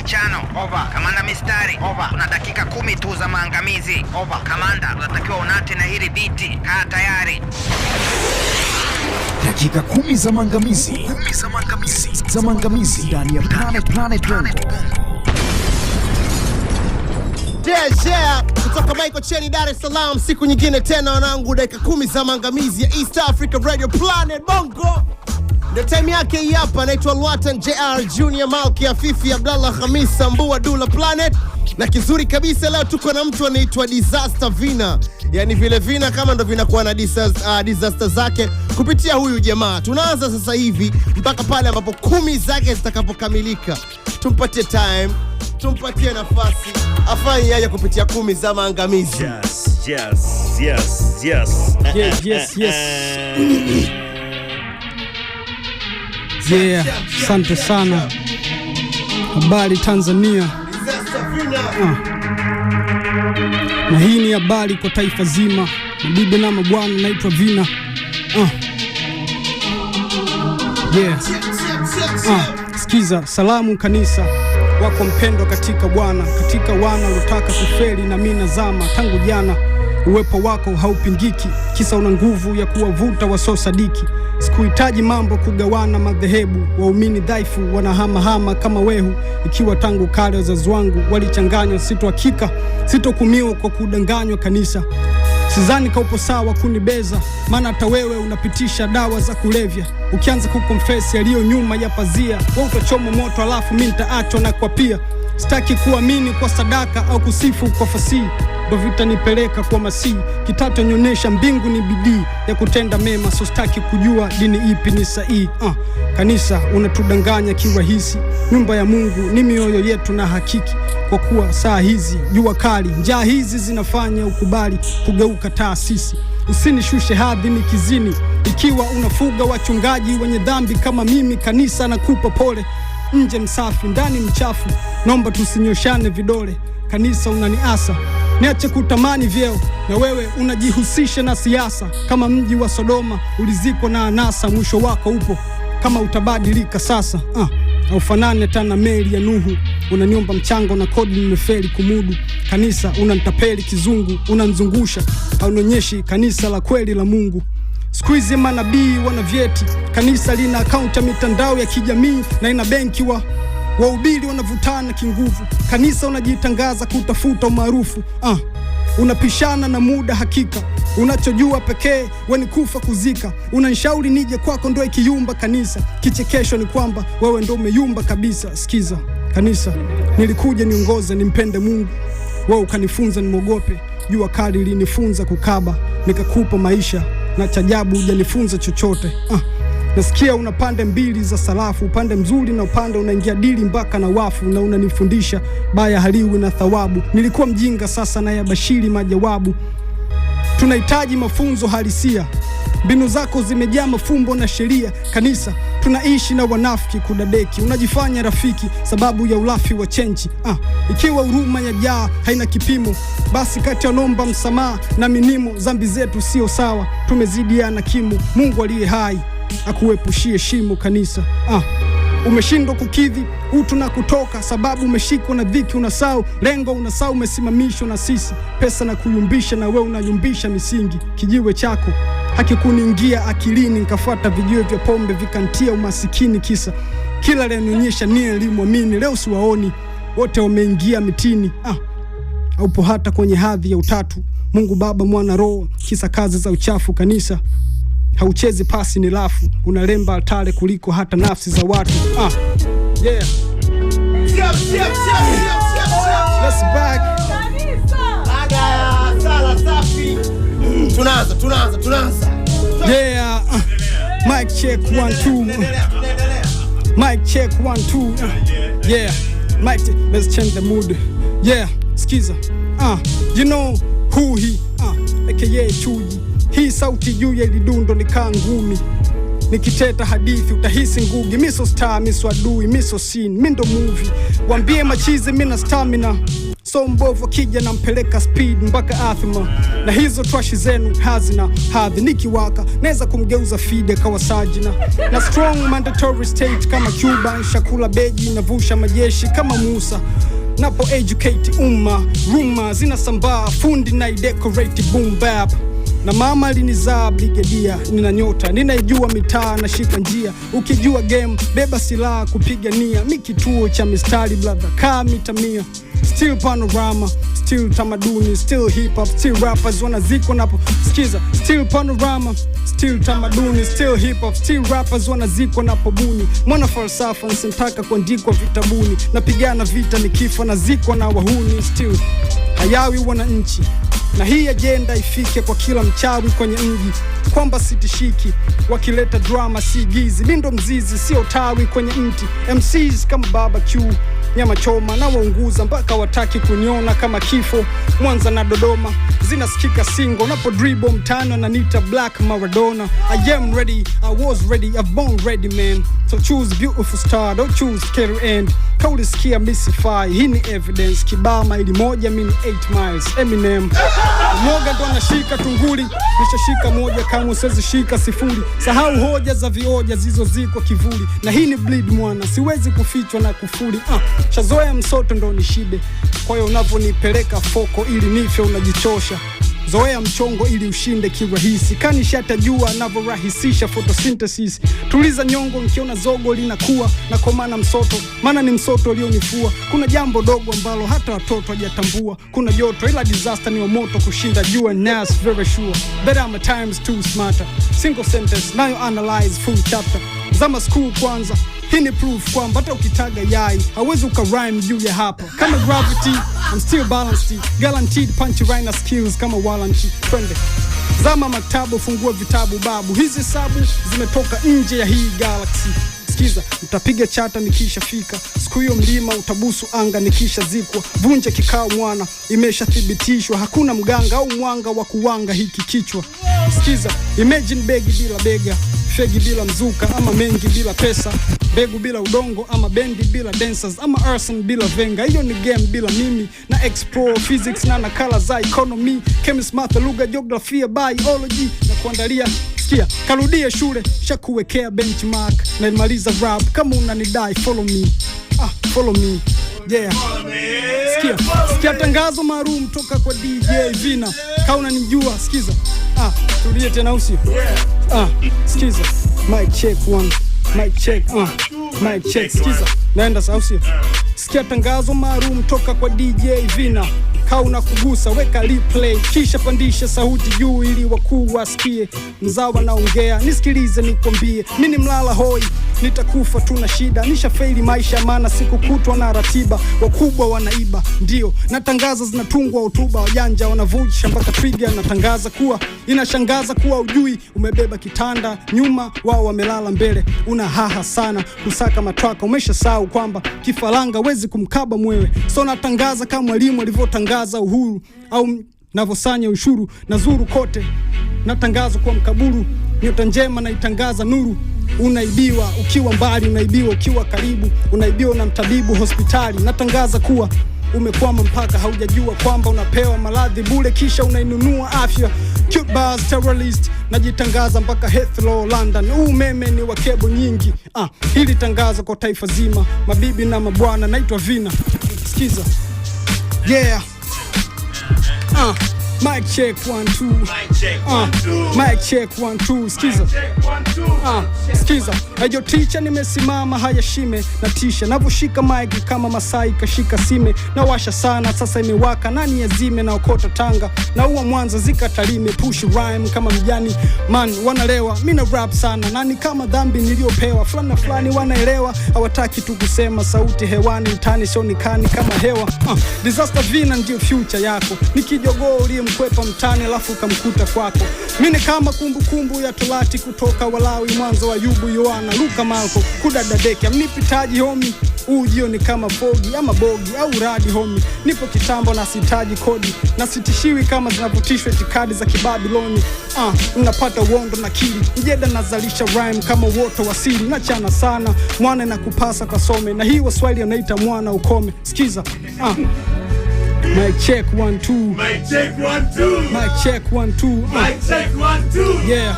mapishano. Over. Kamanda mistari. Over. Una dakika 10 tu za maangamizi. Over. Kamanda, unatakiwa unate na hili biti. Kaa tayari. Dakika 10 za maangamizi ndani ya Planet Bongo. Yeah. Kutoka Michael Cheni, Dar es Salaam, siku nyingine tena wanangu, dakika 10 za maangamizi ya East Africa Radio Planet Bongo. Ndio time yake hii hapa. Naitwa Lwatan JR Junior, Malki Afifi, Abdallah Khamis, Sambua Dula Planet. Na kizuri kabisa leo tuko na mtu anaitwa Disaster Vina. Yani vile vina kama ndo vinakuwa na disaster zake kupitia huyu jamaa. Tunaanza sasa hivi mpaka pale ambapo 10 zake zitakapokamilika. Tumpatie time, tumpatie nafasi afanye yeye kupitia 10 za maangamizi. Yes. Yeah, asante sana. Habari Tanzania. Na hii ni habari kwa taifa zima. Mabibi na mabwana, naitwa Vina. Yeah. Sikiza, salamu kanisa wako mpendo katika Bwana, katika wana ulotaka kufeli na mimi nazama tangu jana. Uwepo wako haupingiki, kisa una nguvu ya kuwavuta wasosadiki. Sikuhitaji mambo kugawana madhehebu, waumini dhaifu wanahama kama wehu. Ikiwa tangu kale wazazi wangu walichanganywa, sitokumiwa kwa kudanganywa kanisa. Sidhani kaupo sawa kunibeza, maana hata wewe unapitisha dawa za kulevya. Ukianza kukonfesi yaliyo nyuma ya pazia, wewe utachoma moto alafu mimi nitaachwa na kwa pia. Sitaki kuamini kwa sadaka au kusifu kwa fasihi, ndo vitanipeleka kwa masihi. Kitata nyonyesha mbingu ni bidii ya kutenda mema, so sitaki kujua dini ipi ni sahihi. Kanisa unatudanganya kirahisi, nyumba ya Mungu ni mioyo yetu na hakiki. Kwa kuwa saa hizi jua kali, njaa hizi zinafanya ukubali kugeuka taasisi. Usinishushe hadhi ni kizini, ikiwa unafuga wachungaji wenye dhambi kama mimi. Kanisa nakupa pole, nje msafi ndani mchafu, naomba tusinyoshane vidole. Kanisa unaniasa niache kutamani vyeo, na wewe unajihusisha na siasa. Kama mji wa Sodoma ulizikwa na anasa, mwisho wako upo kama utabadilika sasa. Haufanani hata na meli ya Nuhu, unaniomba mchango na kodi nimefeli kumudu. Kanisa unanitapeli kizungu, unanzungusha, haunionyeshi kanisa la kweli la Mungu. Squeeze manabii wana vyeti, kanisa lina account ya mitandao ya kijamii na ina benki wahubiri wanavutana kinguvu. Kanisa unajitangaza kutafuta umaarufu, unapishana na muda hakika. Unachojua pekee wewe ni kufa kuzika. Unanishauri nije kwako ndo ikiyumba kanisa. Kichekesho ni kwamba wewe ndo umeyumba kabisa. Sikiza kanisa, nilikuja niongoze nimpende Mungu, wewe ukanifunza nimogope. Jua kali linifunza kukaba, nikakupa maisha, na chajabu hujanifunza chochote. Nasikia una pande mbili za sarafu, upande mzuri na upande unaingia dili mpaka na wafu. Na unanifundisha baya haliwi na thawabu. Nilikuwa mjinga sasa na yabashiri majawabu. Tunahitaji mafunzo halisia, mbinu zako zimejaa mafumbo na sheria. Kanisa tunaishi na wanafiki kudadeki, unajifanya rafiki sababu ya ulafi wa chenchi. Ikiwa huruma ya jaa haina kipimo, basi kati ya nomba msamaha na minimo. Zambi zetu sio sawa, tumezidiana kimo. Mungu aliye hai akuepushie shimo kanisa. Umeshindwa kukidhi utu na kutoka, sababu umeshikwa na dhiki. Unasahau lengo, unasahau umesimamishwa na sisi. Pesa na kuyumbisha, na wewe unayumbisha misingi. Kijiwe chako hakikuniingia akilini, nikafuata vijiwe vya pombe vikantia umasikini. Kisa kila leo nionyesha nia elimwamini, leo siwaoni wote wameingia mitini. Haupo hata kwenye hadhi ya utatu, Mungu Baba Mwana Roho. Kisa kazi za uchafu kanisa, hauchezi pasi ni lafu. Unalemba altare kuliko hata nafsi za watu. Yeah. Let's back. Sala safi. Tunaanza. Yeah. Mic check 1 2. Mic check 1 2. Yeah. Mic let's change the mood. Yeah. Skiza. You know who he aka Chuji. Hii sauti juu ya lidundo nikaa ngumi. Nikiteta hadithi utahisi ngugi. Miso star, miso adui, miso scene, mindo movie. Wambie machizi mina stamina. So mbovu akija nampeleka speed mpaka Athma. Na hizo trashi zenu hazina hadhi, nikiwaka naweza kumgeuza fide kawa sajina. Na strong mandatory state kama Cuba, shakula beji navusha majeshi kama Musa. Napo educate rumor zinasambaa, fundi na decorate boom bap. Na mama alinizaa brigadia, nina nyota, ninaijua mitaa na shika njia. Ukijua game, beba silaha kupigania. Mi kituo cha mistari brother, kaa mita 100. Still panorama, still tamaduni, still hip hop, still rappers wanazikwa napo. Skiza, still panorama, still tamaduni, still hip hop, still rappers wanazikwa napo buni. Mwana falsafa nsintaka kuandikwa vitabuni. Napigana vita nikifa nazikwa na wahuni. Still hayawi wananchi, na hii agenda ifike kwa kila mchawi kwenye mji, kwamba sitishiki wakileta drama siigizi. Lindo mzizi sio tawi kwenye mti. MCs kama barbecue, nyama choma na waunguza mpaka wataki kuniona kama kifo. Mwanza na Dodoma zinasikika single, napo dribble mtano na nita Black Maradona. I am ready, I was ready, I've born ready man. So choose beautiful star, don't choose scary end. Kauli sikia Missify, hii ni evidence. Kibaa maili moja mini 8 miles. Eminem mwoga ndo anashika tunguli, nishashika moja kama usezi shika sifuri. Sahau hoja za vioja zizo ziko kivuli. Na hii ni bleed mwana, siwezi kufichwa na kufuri. Shazoea msoto ndo nishibe, kwa hiyo unavonipeleka foko ili nife unajichosha. Zoea mchongo ili ushinde kirahisi, kani shatajua navorahisisha photosynthesis. Tuliza nyongo nikiona zogo linakuwa, na komana msoto, maana ni msoto ulionifua. Kuna jambo dogo ambalo hata watoto hajatambua. Kuna joto ila disaster ni wa moto kushinda jua. Nas very sure, better I'm a times too smarter. Single sentence, now you analyze full chapter. Zama school kwanza, hii ni proof kwamba hata ukitaga yai hawezi ukarhyme juu ya hapa. Kama gravity, I'm still balanced, guaranteed punchline skills kama Walanchi. Twende zama maktabu, fungua vitabu babu, hizi sabu zimetoka nje ya hii galaxy. Sikiza, mtapiga chata nikisha fika, siku hiyo mlima utabusu anga nikisha zikwa. Vunja kikao mwana, imesha thibitishwa, hakuna mganga au mwanga wa kuwanga hiki kichwa. Sikiza, imagine begi bila bega, fegi bila mzuka, ama mengi bila pesa. Begu bila udongo, ama bendi bila dancers, ama arson bila venga. Hiyo ni game bila mimi, na explore physics na nakala za economy, chemist, math, lugha, geography, biology. Na kuandalia, sikia, karudie shule, shakuwekea benchmark. Na imaliza rap, kama unanidai follow me. Follow me, yeah. Sikia tangazo maalum toka kwa DJ Vina, kama unanijua sikiza. Tulie tena usio. Sikiza, mic check 1, mic check, mic check, sikiza, naenda sausi. Sikia tangazo maalum toka kwa DJ Vina, kama unakugusa weka replay, kisha pandisha sauti juu ili wakuu wasikie. Mzawa naongea, nisikilize nikwambie, mimi mlala hoi, nitakufa tuna shida. Nishafaili maisha maana siku kutwa na ratiba. Wakubwa wanaiba, ndio natangaza zinatungwa hotuba. Wajanja wanavujisha mpaka trigger. Natangaza kuwa, inashangaza kuwa ujui umebeba kitanda nyuma, wao wamelala mbele. Una haha sana kusaka matraka, umeshasahau kwamba kifaranga wezi kumkaba mwewe. So natangaza kama mwalimu alivyotangaza uhuru, au navosanya ushuru na zuru kote. Natangaza kwa mkaburu, nyota njema naitangaza nuru. Unaibiwa ukiwa mbali, unaibiwa ukiwa karibu, unaibiwa na mtabibu hospitali. Natangaza kuwa umekwama mpaka haujajua kwamba unapewa maradhi bure kisha unainunua afya. Cute bars terrorist, najitangaza mpaka Heathrow London. Umeme ni wa kebo nyingi. Hili tangazo kwa taifa zima, mabibi na mabwana, naitwa Vina. Sikiza, yeah. Mic check 1 2. Mic check 1 2. Skiza. Skiza. Ayo teacher nimesimama haya shime na tisha. Navoshika mic kama Masai kashika sime. Na washa sana sasa imewaka, nani yazime na okota Tanga. Na uwa Mwanza zika Tarime, push rhyme kama mjani. Man wanalewa, mina rap sana. Nani kama dhambi niliopewa. Fulani wanaelewa, hawataki tu kusema, sauti hewani mtani sionikani kama hewa. Disaster Vina ndio future yako. Nikijogoo uliye mkwepa mtani alafu kamkuta kwako. Mimi kama kumbukumbu ya Torati kutoka Walawi, Mwanzo wa Ayubu, Yohana, Luka, Marko, Kudadadeki. Amnipitaji homi, ujio ni kama fogi ama bogi au radi homi. Nipo kitambo na sitaji kodi, na sitishiwi kama zinavutishwa itikadi za Kibabiloni. Unapata uondo na kili, mjeda nazalisha rhyme kama woto wasili. Nachana sana, mwana na kupasa kasome, na hii Waswahili wanaita mwana ukome. Sikiza, Mic check 1 2. Mic check 1 2. Mic check 1 2. Mic check 1 2. Yeah.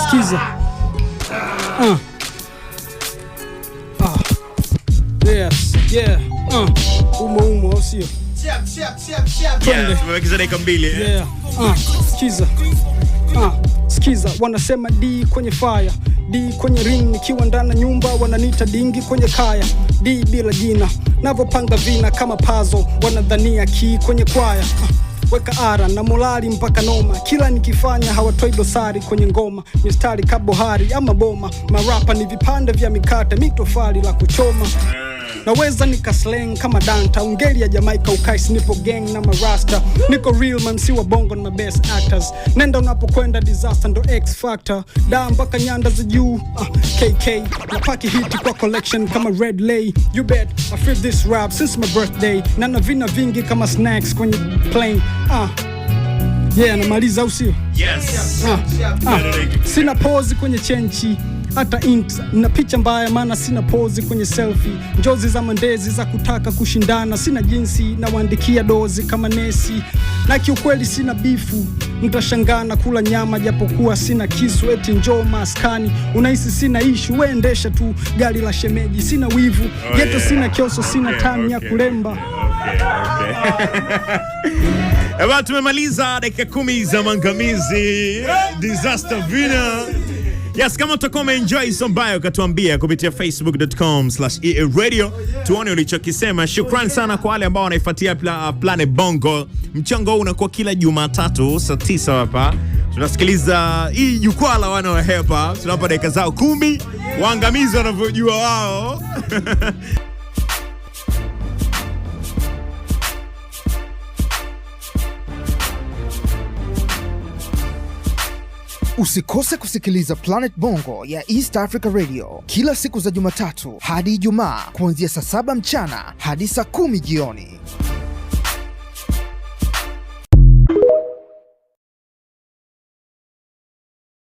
Skiza. Yes. Yeah. Umo sio. Yeah, tumewekeza dakika 2. Yeah. Skiza. Skiza, wanasema D kwenye fire, D kwenye ring, nikiwa ndani nyumba wananiita dingi kwenye kaya, D bila jina, navopanga vina kama puzzle, wanadhania key kwenye kwaya. Weka ara na molali mpaka noma, kila nikifanya hawatoi dosari kwenye ngoma, mistari kabohari ama boma, marapa ni vipande vya mikate, mitofali la kuchoma. Naweza nikaslang kama Danta, ungeli ya Jamaica ukais, nipo gang na marasta, niko real man, si wa bongo na best actors, nenda unapokwenda disaster ndo X Factor, da mpaka nyanda za juu, KK, napaki hiti kwa collection kama Red Lay, you bet, I feel this rap since my birthday, na navina vingi kama snacks kwenye plane, yeah, namaliza au sio? Yes. Sina pose kwenye chenchi, hata int na picha mbaya, maana sina pose kwenye selfie, njozi za mandezi za kutaka kushindana, sina jinsi na waandikia dozi kama Nesi, na kiukweli sina bifu, mtashangana kula nyama japokuwa sina kisu, eti njoo maskani unahisi sina issue, weendesha tu gari la shemeji, sina wivu, geto sina kioso, sina time ya kulemba. Eba, tumemaliza dakika 10 za mangamizi. Disaster Vina. Yes, kama utakuwa umeenjoy sombayo katuambia kupitia facebook.com/EARadio. Tuone ulichokisema. Shukrani sana kwa wale ambao wanaifuatia Planet Bongo. Mchango huu unakuwa kila Jumatatu saa 9 hapa. Tunasikiliza hii jukwaa la wana wa hip hop. Tunapa dakika zao 10. Waangamizi wanavyojua wao. Usikose kusikiliza Planet Bongo ya East Africa Radio kila siku za Jumatatu hadi Ijumaa kuanzia saa 7 mchana hadi saa 10 jioni.